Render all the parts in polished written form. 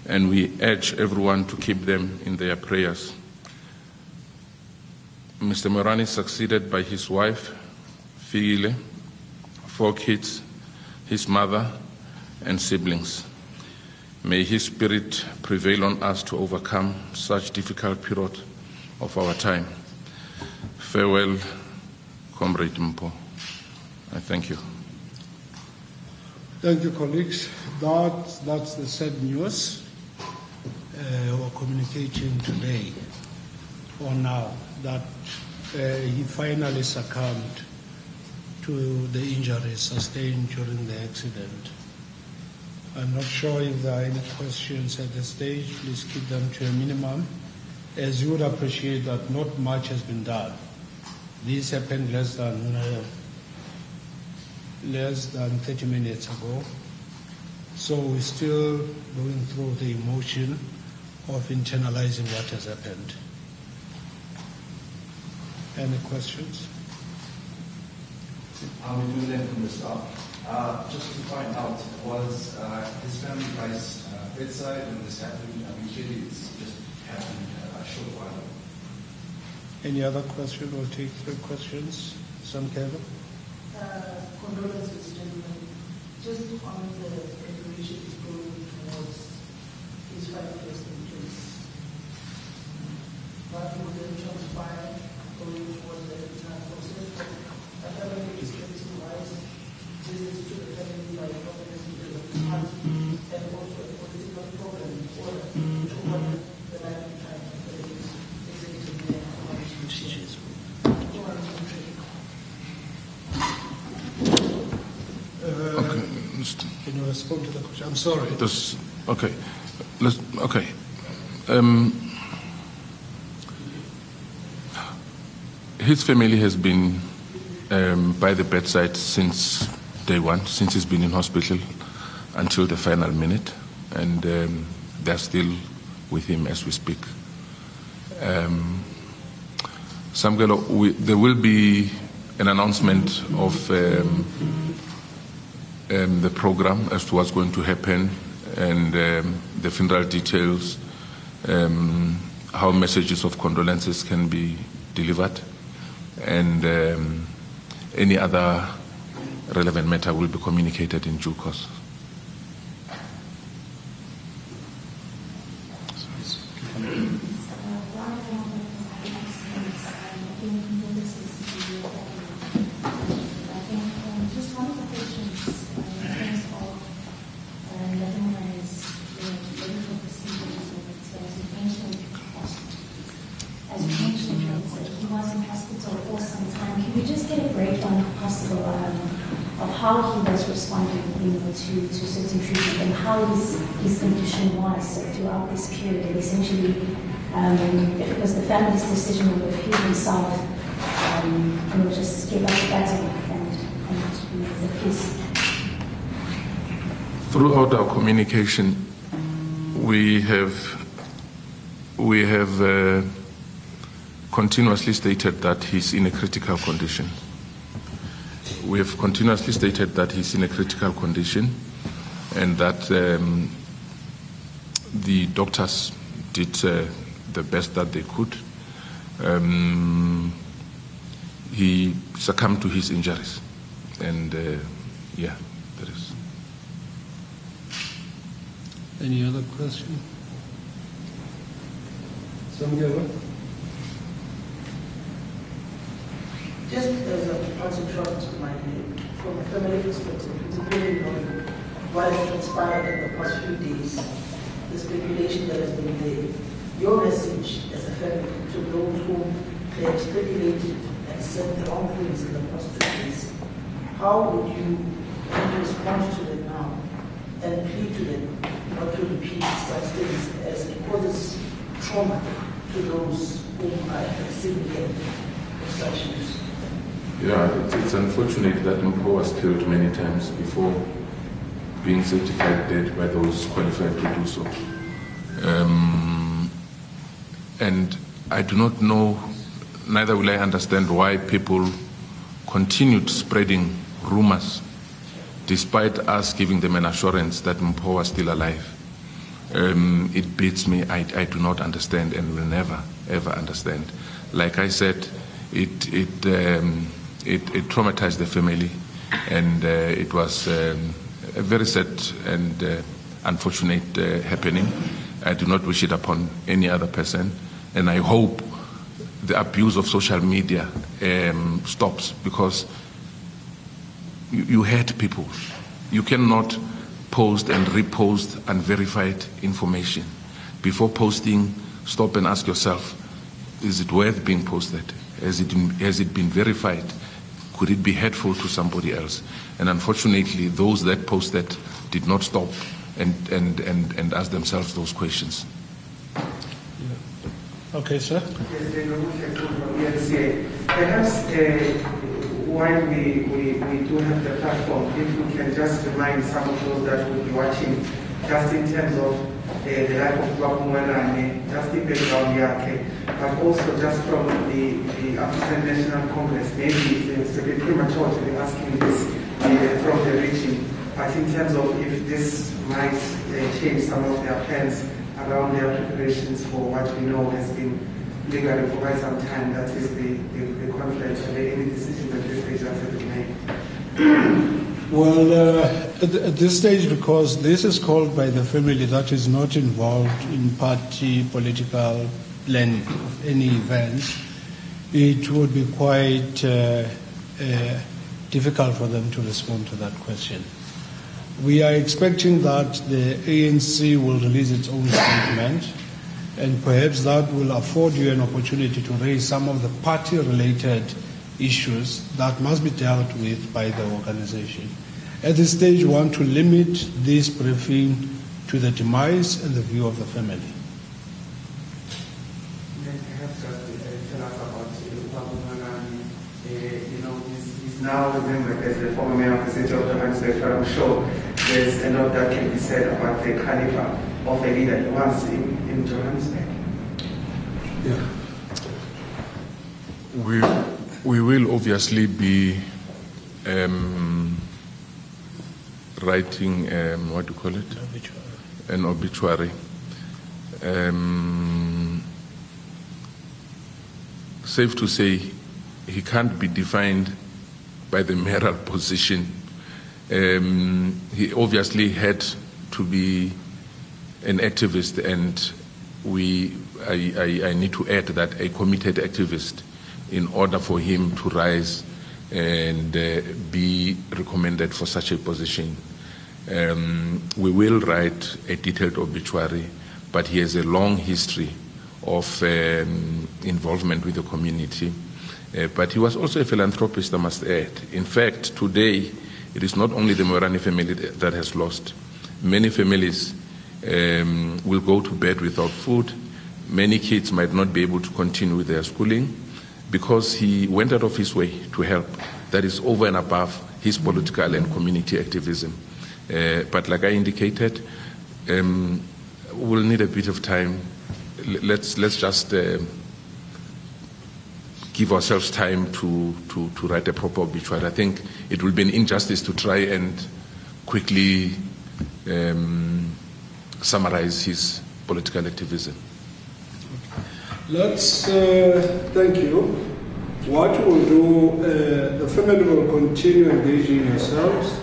and we urge everyone to keep them in their prayers. Mr. Moerane is succeeded by his wife, Fikile, 4 kids, his mother, and siblings. May his spirit prevail on us to overcome such difficult period of our time. Farewell, Comrade Mpho. I thank you. Thank you, colleagues. That's the sad news we're communicating today or now, that he finally succumbed to the injuries sustained during the accident. I'm not sure if there are any questions at this stage. Please keep them to a minimum, as you would appreciate that not much has been done. This happened less than 30 minutes ago. So we're still going through the emotion of internalizing what has happened. Any questions? I'm doing that from the start. Just to find out, was his family by his bedside when this happened? I mean, clearly it's just happened a short while ago. Any other question? We'll take 3 questions. Some Kevin? Condolences, gentlemen. Just on the preparations going towards his final resting place. What would then transpire going towards the entire process? A family perspective-wise, visits to the family by government leaders of the party, and also a political program in order to honor the lifetime of the executive mayor of the procedures. Can you respond to the question? I'm sorry. Okay. His family has been by the bedside since day one, since he's been in hospital until the final minute, and they're still with him as we speak. Samkelo, there will be an announcement of the program as to what's going to happen, and the funeral details, how messages of condolences can be delivered, and any other relevant matter will be communicated in due course. To certain treatment and how his condition was throughout this period, and essentially if it was the family's decision or if he himself just gave up the battle and the peace. Throughout our communication, we have continuously stated that he's in a critical condition. We have continuously stated that he's in a critical condition, and that the doctors did the best that they could. He succumbed to his injuries, and there is. Any other question? Samkelo? Just as a concentrate to my name, from a family perspective, particularly knowing what has transpired in the past few days, the speculation that has been there, your message as a family to those who had speculated and said the wrong things in the past 2 days, how would you respond to them now and plead to them not to repeat such things as it causes trauma to those who are receiving of such news? Yeah, it's unfortunate that Mpho was killed many times before being certified dead by those qualified to do so. And I do not know, neither will I understand why people continued spreading rumors despite us giving them an assurance that Mpho was still alive. it beats me. I do not understand and will never, ever understand. Like I said, it traumatized the family, and it was a very sad and unfortunate happening. I do not wish it upon any other person, and I hope the abuse of social media stops, because you hurt people. You cannot post and repost unverified information. Before posting, stop and ask yourself, is it worth being posted? Has it been verified? Could it be hurtful to somebody else? And unfortunately, those that posted did not stop and ask themselves those questions. Okay, sir. Yes, perhaps while we do have the platform, if we can just remind some of those that will be watching, just in terms of the life of Babu Mwanane, just in background yake, but also just from the African National Congress. Maybe it's a bit premature to be asking this from the region, but in terms of if this might change some of their plans around their preparations for what we know has been legally for quite some time, that is the conference, and any decisions at this stage that have been made? Well, at this stage, because this is called by the family that is not involved in party political planning of any events, it would be quite difficult for them to respond to that question. We are expecting that the ANC will release its own statement, and perhaps that will afford you an opportunity to raise some of the party-related issues that must be dealt with by the organization. At this stage, we want to limit this briefing to the demise and the view of the family. Perhaps just tell us about Babu Mwanane. He's now remembered as the former mayor of the city of Johannesburg, but I'm sure there's a lot that can be said about the caliber of a leader he was in Johannesburg. Yeah. We will obviously be writing, what do you call it? An obituary. Safe to say, he can't be defined by the mayoral position. He obviously had to be an activist, and I need to add that a committed activist, in order for him to rise and be recommended for such a position. We will write a detailed obituary, but he has a long history of involvement with the community. But he was also a philanthropist, I must add. In fact, today, it is not only the Moerane family that has lost. Many families will go to bed without food. Many kids might not be able to continue with their schooling because he went out of his way to help. That is over and above his political and community activism. But like I indicated, we'll need a bit of time. Let's just give ourselves time to write a proper obituary. I think it will be an injustice to try and quickly summarize his political activism. Let's thank you. What we'll do, the family will continue engaging yourselves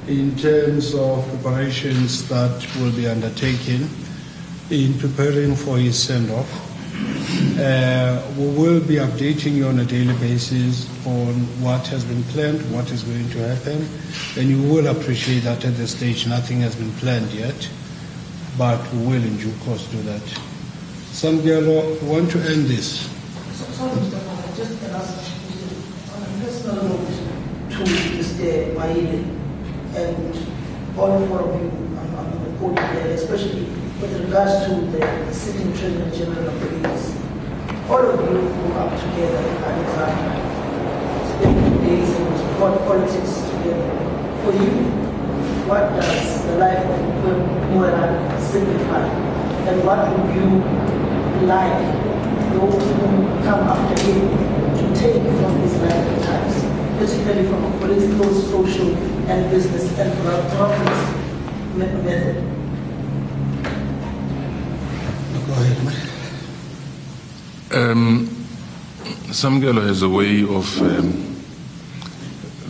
in terms of preparations that will be undertaken in preparing for his send-off. We will be updating you on a daily basis on what has been planned, what is going to happen, and you will appreciate that at this stage nothing has been planned yet, but we will in due course do that. Sambialo, we want to end this. Sorry, Mr. Mata, just on a personal note to Mr. Maile and all four of you on the podium there, especially with regards to the sitting Treasurer General of Police. All of you grew up together in Alexandra, spending days and fought politics together. For you, what does the life of Moerane signify? And what would you like those who come after him to take from his life at times, particularly from a political, social, and business and philanthropist method? Samgelo has a way of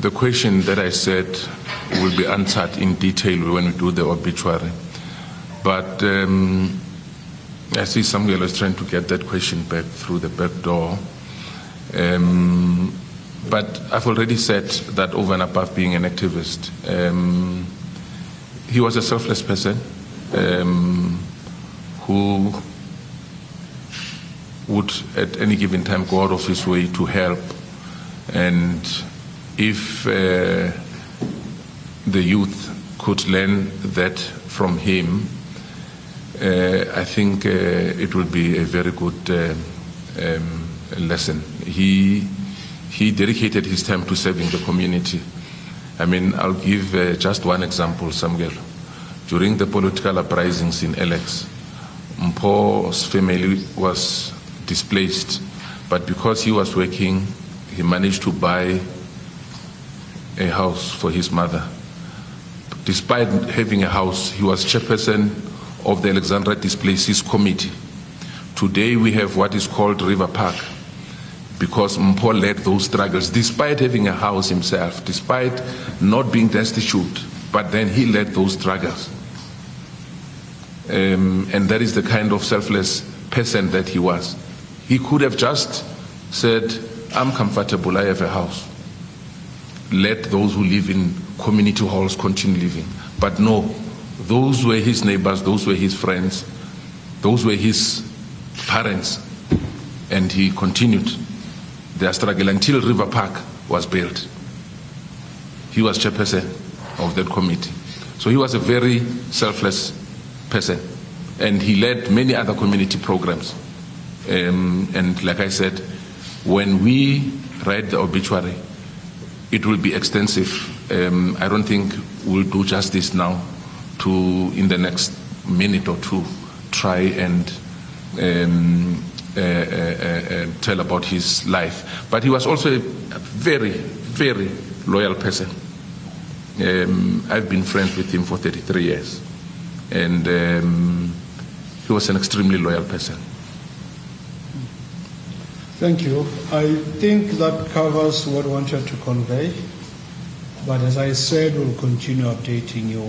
the question that I said will be answered in detail when we do the obituary. But I see Samgelo is trying to get that question back through the back door. But I've already said that over and above being an activist, he was a selfless person who would at any given time go out of his way to help. And if the youth could learn that from him, I think it will be a very good lesson. He dedicated his time to serving the community. I mean, I'll give just one example, Samgelo. During the political uprisings in Alex, Mpho's family was displaced, but because he was working, he managed to buy a house for his mother. Despite having a house, he was chairperson of the Alexandra Displaces Committee. Today we have what is called River Park, because Mpho led those struggles, despite having a house himself, despite not being destitute, but then he led those struggles. And that is the kind of selfless person that he was. He could have just said, I'm comfortable, I have a house. Let those who live in community halls continue living. But no, those were his neighbors, those were his friends, those were his parents, and he continued their struggle until River Park was built. He was chairperson of that committee. So he was a very selfless person, and he led many other community programs. And like I said, when we write the obituary, it will be extensive. I don't think we'll do justice now to, in the next minute or two, try and tell about his life. But he was also a very, very loyal person. I've been friends with him for 33 years. And he was an extremely loyal person. Thank you. I think that covers what I wanted to convey. But as I said, we'll continue updating you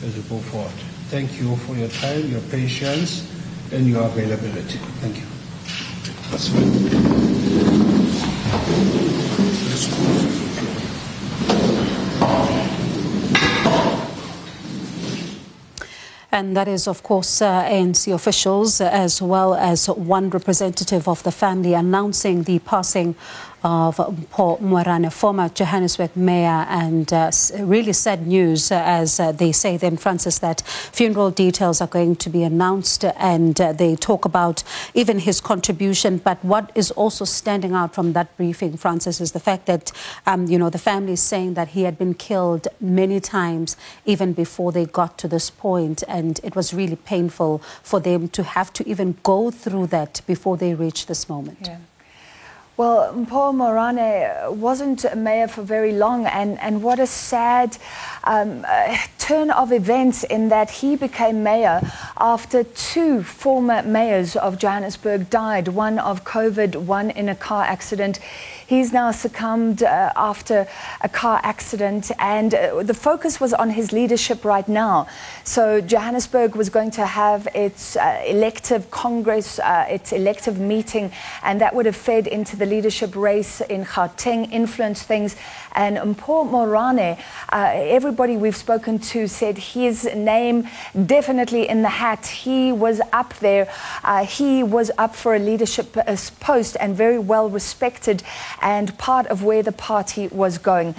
as we go forward. Thank you for your time, your patience, and your availability. Thank you. And that is, of course, ANC officials, as well as one representative of the family, announcing the passing of Mpho Moerane, former Johannesburg mayor, and really sad news, as they say then, Francis, that funeral details are going to be announced, and they talk about even his contribution. But what is also standing out from that briefing, Francis, is the fact that, the family is saying that he had been killed many times even before they got to this point, and it was really painful for them to have to even go through that before they reached this moment. Yeah. Well, Mpho Moerane wasn't a mayor for very long, and what a sad turn of events in that he became mayor after two former mayors of Johannesburg died, one of COVID, one in a car accident. He's now succumbed after a car accident, and the focus was on his leadership right now. So Johannesburg was going to have its elective Congress, its elective meeting, and that would have fed into the leadership race in Gauteng, influenced things. And Mpho Moerane, everybody we've spoken to said his name definitely in the hat. He was up there. He was up for a leadership post and very well respected, and part of where the party was going.